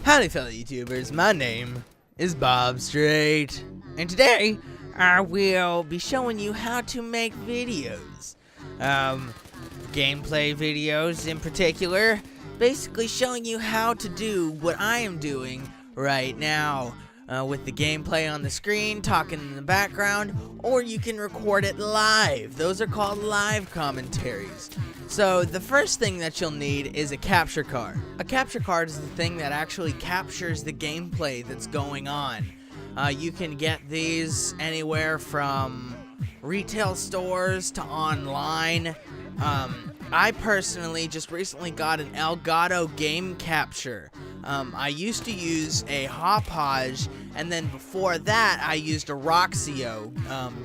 Howdy fellow YouTubers, my name is BobStrait, and today I will be showing you how to make videos. Gameplay videos in particular, basically showing you how to do what I am doing right now. With the gameplay on the screen, talking in the background, or you can record it live. Those are called live commentaries. So the first thing that you'll need is a capture card. A capture card is the thing that actually captures the gameplay that's going on. You can get these anywhere from retail stores to online. I personally just recently got an Elgato game capture. I used to use a Hauppauge, and then before that I used a Roxio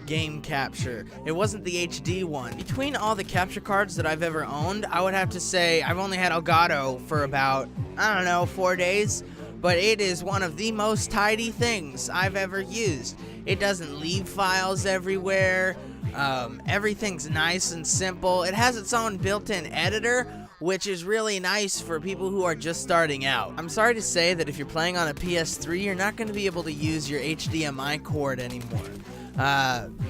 game capture. It wasn't the HD one. Between all the capture cards that I've ever owned, I would have to say I've only had Elgato for about, I don't know, 4 days. But it is one of the most tidy things I've ever used. It doesn't leave files everywhere. Everything's nice and simple. It has its own built-in editor, which is really nice for people who are just starting out. I'm sorry to say that if you're playing on a PS3, you're not going to be able to use your HDMI cord anymore.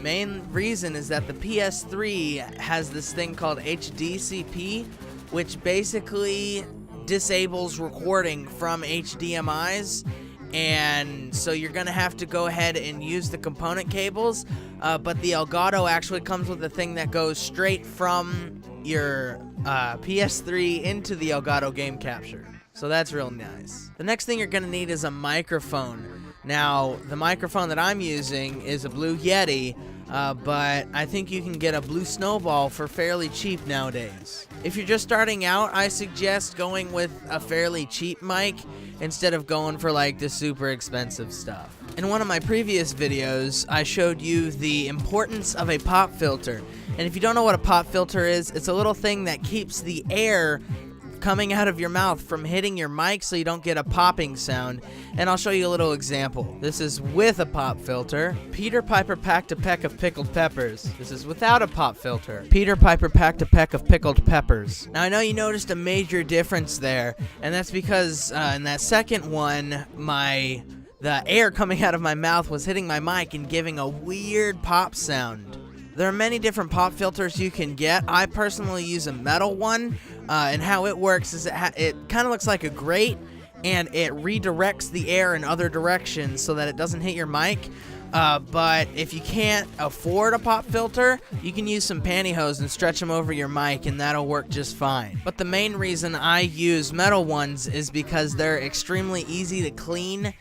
Main reason is that the PS3 has this thing called HDCP, which basically disables recording from HDMIs, and so you're gonna have to go ahead and use the component cables, but the Elgato actually comes with a thing that goes straight from your PS3 into the Elgato game capture, so that's real nice. The next thing you're gonna need is a microphone. Now, the microphone that I'm using is a Blue Yeti, but I think you can get a Blue Snowball for fairly cheap nowadays. If you're just starting out, I suggest going with a fairly cheap mic instead of going for like the super expensive stuff. In one of my previous videos, I showed you the importance of a pop filter. And if you don't know what a pop filter is, it's a little thing that keeps the air coming out of your mouth from hitting your mic so you don't get a popping sound, and I'll show you a little example. This is with a pop filter. Peter Piper packed a peck of pickled peppers. This is without a pop filter. Peter Piper packed a peck of pickled peppers. Now I know you noticed a major difference there, and that's because in that second one, the air coming out of my mouth was hitting my mic and giving a weird pop sound. There are many different pop filters you can get. I personally use a metal one, and how it works is it kind of looks like a grate, and it redirects the air in other directions so that it doesn't hit your mic. But if you can't afford a pop filter, you can use some pantyhose and stretch them over your mic, and that'll work just fine. But the main reason I use metal ones is because they're extremely easy to clean,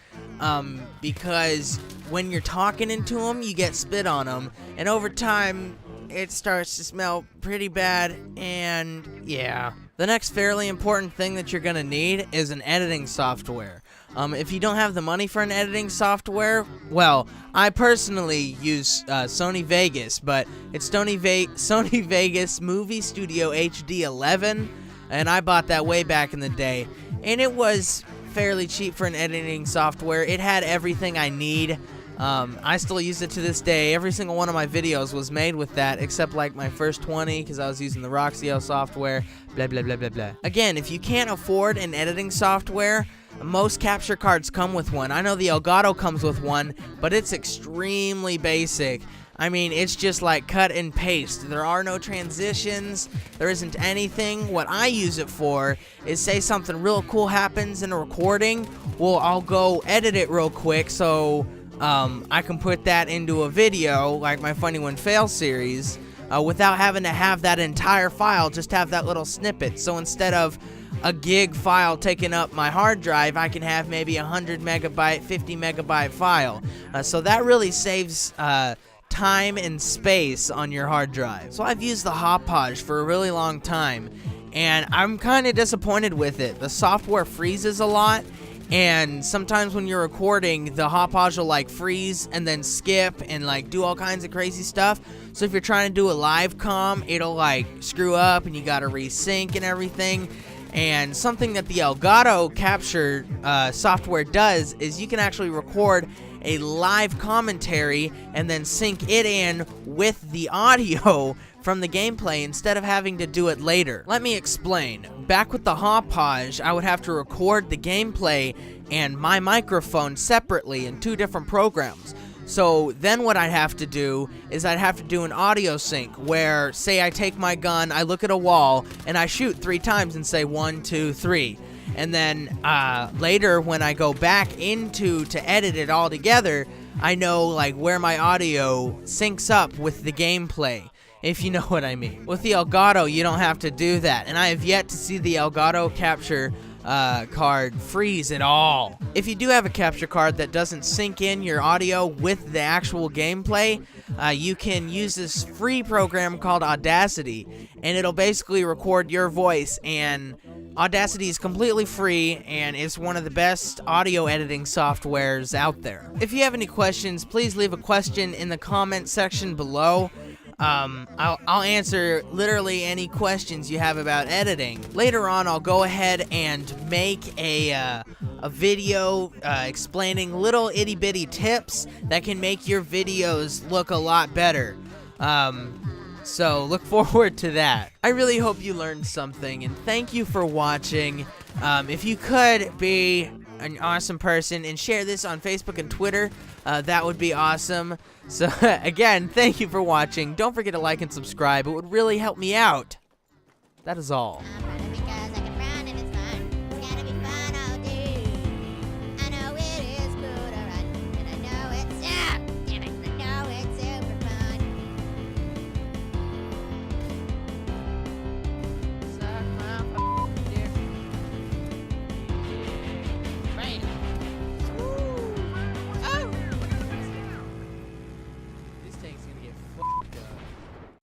because when you're talking into them, you get spit on them, and over time, it starts to smell pretty bad, and yeah. The next fairly important thing that you're gonna need is an editing software. If you don't have the money for an editing software, well, I personally use Sony Vegas, but it's Sony Vegas Movie Studio HD 11, and I bought that way back in the day, and it was fairly cheap for an editing software. It had everything I need. I still use it to this day. Every single one of my videos was made with that, except like my first 20, because I was using the Roxio software, blah, blah, blah, blah, blah. Again, if you can't afford an editing software, most capture cards come with one. I know the Elgato comes with one, but it's extremely basic. I mean, it's just like cut and paste. There are no transitions. There isn't anything. What I use it for is, say something real cool happens in a recording, well, I'll go edit it real quick so I can put that into a video, like my Funny One Fail series, without having to have that entire file, just have that little snippet. So instead of a gig file taking up my hard drive, I can have maybe a 100 megabyte, 50 megabyte file. So that really saves time and space on your hard drive. So I've used the Hauppauge for a really long time, and I'm kind of disappointed with it. The software freezes a lot, and sometimes when you're recording, the Hauppauge will like freeze and then skip and like do all kinds of crazy stuff. So if you're trying to do a live comm, it'll like screw up and you gotta resync and everything. And something that the Elgato capture software does is you can actually record a live commentary and then sync it in with the audio from the gameplay instead of having to do it later. Let me explain. Back with the Hauppauge, I would have to record the gameplay and my microphone separately in 2 different programs. So then what I'd have to do is I'd have to do an audio sync where, say I take my gun, I look at a wall, and I shoot 3 times and say 1, 2, 3. And then later when I go back to edit it all together, I know like where my audio syncs up with the gameplay, if you know what I mean. With the Elgato, you don't have to do that, and I have yet to see the Elgato capture card freeze at all. If you do have a capture card that doesn't sync in your audio with the actual gameplay, you can use this free program called Audacity, and it'll basically record your voice. And Audacity is completely free, and it's one of the best audio editing softwares out there. If you have any questions, please leave a question in the comment section below. I'll answer literally any questions you have about editing. Later on, I'll go ahead and make a video explaining little itty-bitty tips that can make your videos look a lot better. So look forward to that. I really hope you learned something, and thank you for watching. If you could be an awesome person and share this on Facebook and Twitter, that would be awesome. So again, thank you for watching. Don't forget to like and subscribe. It would really help me out. That is all.